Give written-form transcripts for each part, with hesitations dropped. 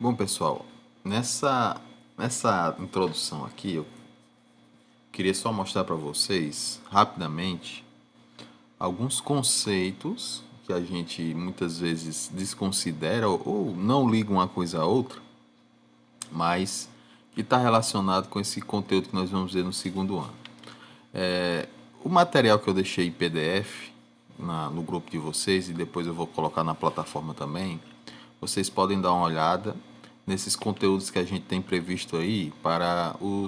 Bom, pessoal, nessa introdução aqui, eu queria só mostrar para vocês, rapidamente, alguns conceitos que a gente muitas vezes desconsidera ou não liga uma coisa a outra, mas que está relacionado com esse conteúdo que nós vamos ver no segundo ano. O material que eu deixei em PDF no grupo de vocês e depois eu vou colocar na plataforma também, vocês podem dar uma olhada nesses conteúdos que a gente tem previsto aí para o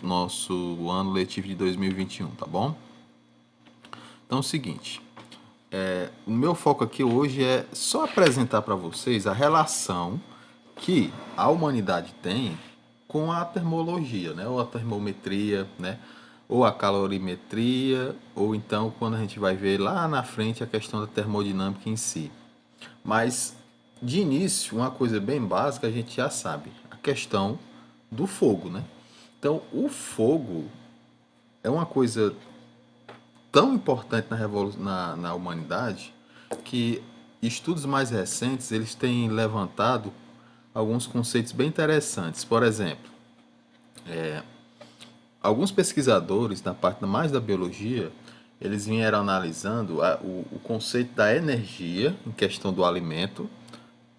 nosso ano letivo de 2021, tá bom? Então é o seguinte, o meu foco aqui hoje é só apresentar para vocês a relação que a humanidade tem com a termologia, né? Ou a termometria, né? Ou a calorimetria, ou então quando a gente vai ver lá na frente a questão da termodinâmica em si. Mas de início, uma coisa bem básica a gente já sabe, a questão do fogo, né? Então, o fogo é uma coisa tão importante na humanidade que estudos mais recentes eles têm levantado alguns conceitos bem interessantes. Por exemplo, alguns pesquisadores na parte mais da biologia eles vieram analisando o conceito da energia em questão do alimento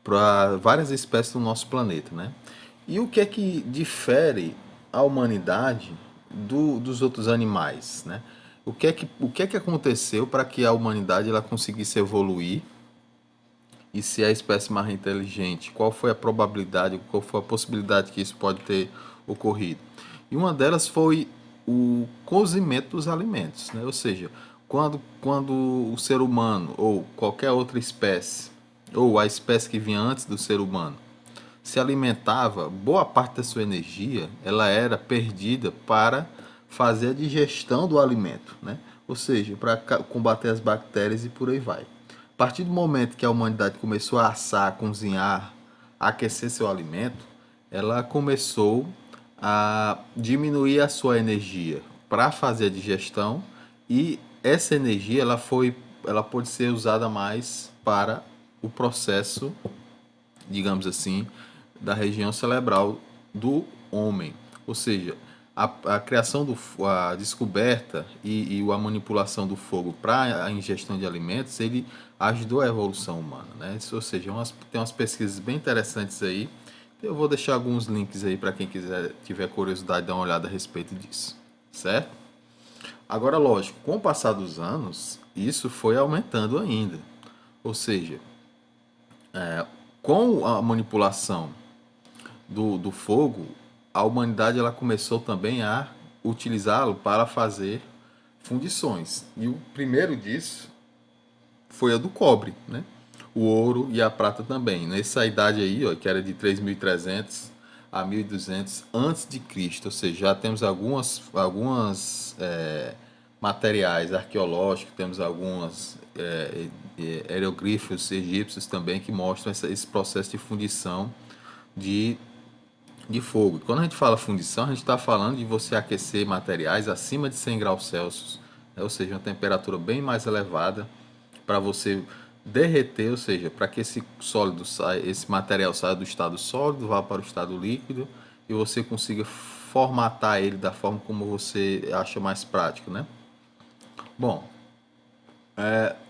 para várias espécies do nosso planeta, né? E o que é que difere a humanidade dos outros animais, né? O que é que aconteceu para que a humanidade ela conseguisse evoluir e ser a espécie mais inteligente? Qual foi a probabilidade, qual foi a possibilidade que isso pode ter ocorrido? E uma delas foi o cozimento dos alimentos, né? Ou seja, quando o ser humano ou qualquer outra espécie, ou a espécie que vinha antes do ser humano, se alimentava, boa parte da sua energia ela era perdida para fazer a digestão do alimento, né? Ou seja, para combater as bactérias e por aí vai. A partir do momento que a humanidade começou a assar, a cozinhar, a aquecer seu alimento, ela começou a diminuir a sua energia para fazer a digestão e essa energia ela pode ser usada mais para o processo, digamos assim, da região cerebral do homem. Ou seja, a criação a descoberta e a manipulação do fogo para a ingestão de alimentos, ele ajudou a evolução humana, né? Ou seja, tem umas pesquisas bem interessantes aí. Eu vou deixar alguns links aí para quem quiser tiver curiosidade de dar uma olhada a respeito disso, certo? Agora, lógico, com o passar dos anos, isso foi aumentando ainda. Ou seja, com a manipulação do fogo, a humanidade ela começou também a utilizá-lo para fazer fundições. E o primeiro disso foi a do cobre, né? O ouro e a prata também. Nessa idade aí, ó, que era de 3.300 a 1.200 antes de Cristo, ou seja, já temos algumas materiais arqueológicos, temos algumas hieroglifos egípcios também que mostram esse processo de fundição de de fogo. Quando a gente fala fundição, a gente está falando de você aquecer materiais acima de 100 graus Celsius, né? Ou seja, uma temperatura bem mais elevada para você derreter, ou seja, para que esse material saia do estado sólido, vá para o estado líquido e você consiga formatar ele da forma como você acha mais prático, né? Bom,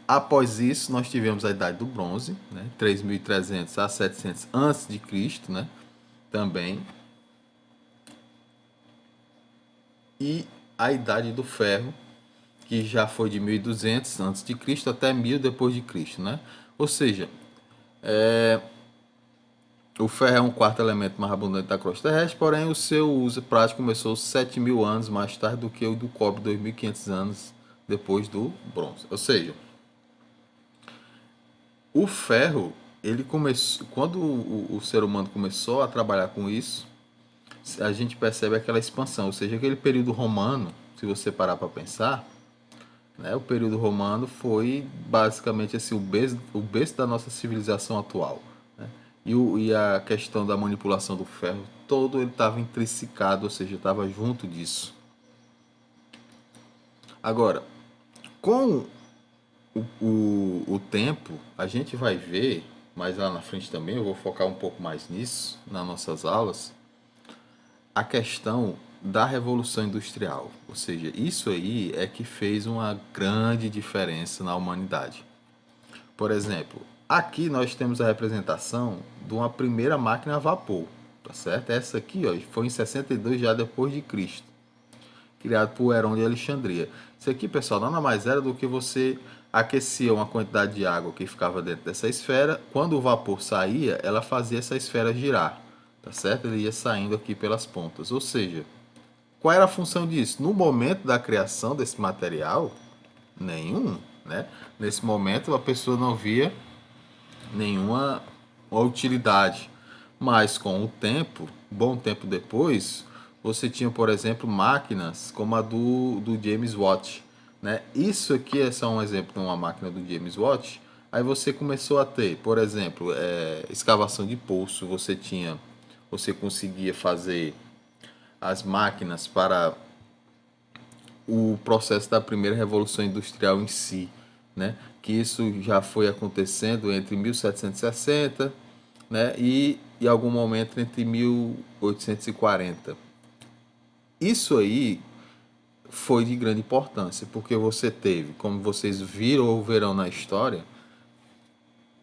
após isso nós tivemos a idade do bronze, né? 3.300 a 700 antes de Cristo, né? Também e a idade do ferro, que já foi de 1.200 antes de Cristo até 1000 depois de Cristo, né? Ou seja, o ferro é um quarto elemento mais abundante da crosta terrestre, porém o seu uso prático começou 7.000 anos mais tarde do que o do cobre, 2.500 anos depois do bronze. Ou seja, o ferro, ele começou, quando o ser humano começou a trabalhar com isso, a gente percebe aquela expansão, ou seja, aquele período romano, se você parar para pensar, né? O período romano foi basicamente assim, o berço da nossa civilização atual. Né? E a questão da manipulação do ferro, todo ele estava intrinsecado, ou seja, estava junto disso. Agora, com o tempo, a gente vai ver. mas lá na frente também eu vou focar um pouco mais nisso nas nossas aulas, a questão da Revolução Industrial. Ou seja, isso aí é que fez uma grande diferença na humanidade. Por exemplo, aqui nós temos a representação de uma primeira máquina a vapor, tá certo? Essa aqui, ó, foi em 62 já depois de Cristo, criado por Herón de Alexandria. Isso aqui, pessoal, nada mais era do que você aquecia uma quantidade de água que ficava dentro dessa esfera. Quando o vapor saía, ela fazia essa esfera girar, tá certo? Ele ia saindo aqui pelas pontas. Ou seja, qual era a função disso? No momento da criação desse material, nenhum, né? Nesse momento a pessoa não via nenhuma utilidade. Mas com o tempo, bom tempo depois, você tinha, por exemplo, máquinas como a do James Watt. Né? Isso aqui é só um exemplo de uma máquina do James Watt. Aí você começou a ter, por exemplo, escavação de poço. Você conseguia fazer as máquinas para o processo da primeira revolução industrial em si, né? Que isso já foi acontecendo entre 1760, né? E em algum momento entre 1840. Isso aí foi de grande importância, porque você teve, como vocês viram ou verão na história,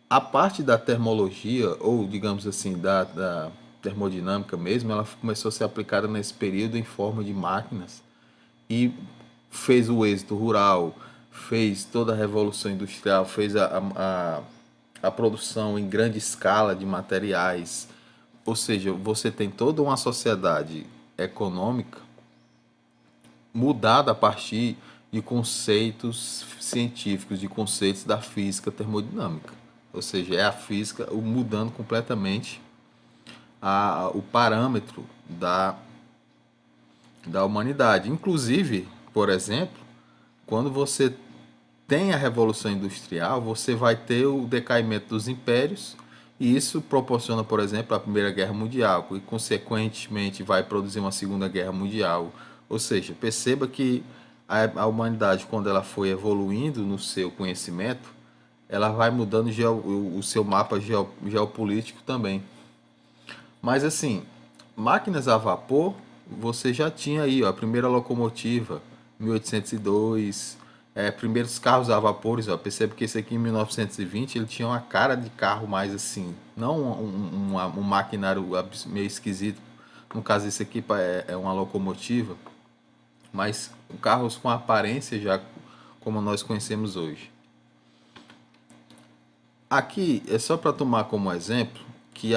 a parte da termologia, ou digamos assim, da termodinâmica mesmo, ela começou a ser aplicada nesse período em forma de máquinas e fez o êxito rural, fez toda a revolução industrial, fez a produção em grande escala de materiais. Ou seja, você tem toda uma sociedade econômica mudada a partir de conceitos científicos, de conceitos da física termodinâmica. Ou seja, é a física mudando completamente o parâmetro da humanidade. Inclusive, por exemplo, quando você tem a Revolução Industrial, você vai ter o decaimento dos impérios, e isso proporciona, por exemplo, a Primeira Guerra Mundial, e consequentemente vai produzir uma Segunda Guerra Mundial. Ou seja, perceba que a humanidade, quando ela foi evoluindo no seu conhecimento, ela vai mudando o seu mapa geopolítico também. Mas assim, máquinas a vapor, você já tinha aí, ó, a primeira locomotiva, 1802, primeiros carros a vapores, ó, percebe que esse aqui em 1920 ele tinha uma cara de carro mais assim, não um maquinário meio esquisito. No caso esse aqui é uma locomotiva, mas carros com aparência já como nós conhecemos hoje. Aqui é só para tomar como exemplo que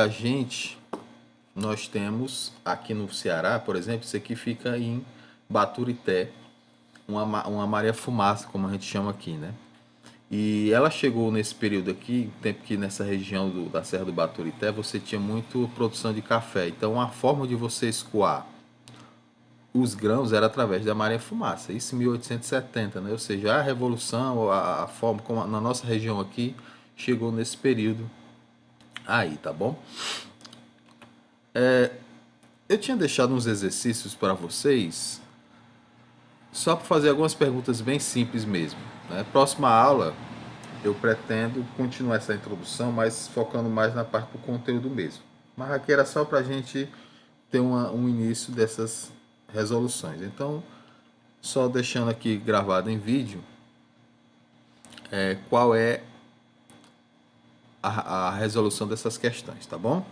nós temos aqui no Ceará, por exemplo, isso aqui fica em Baturité, uma Maria Fumaça, como a gente chama aqui, né? E ela chegou nesse período aqui, tempo que nessa região da Serra do Baturité você tinha muito produção de café. Então a forma de você escoar os grãos era através da Maria Fumaça, isso em 1870, né? Ou seja, a revolução, a forma como na nossa região aqui chegou nesse período aí, tá bom? Eu tinha deixado uns exercícios para vocês, só para fazer algumas perguntas bem simples mesmo. Né? Próxima aula, eu pretendo continuar essa introdução, mas focando mais na parte do conteúdo mesmo. Mas aqui era só para a gente ter um início dessas resoluções. Então, só deixando aqui gravado em vídeo, qual é a resolução dessas questões, tá bom?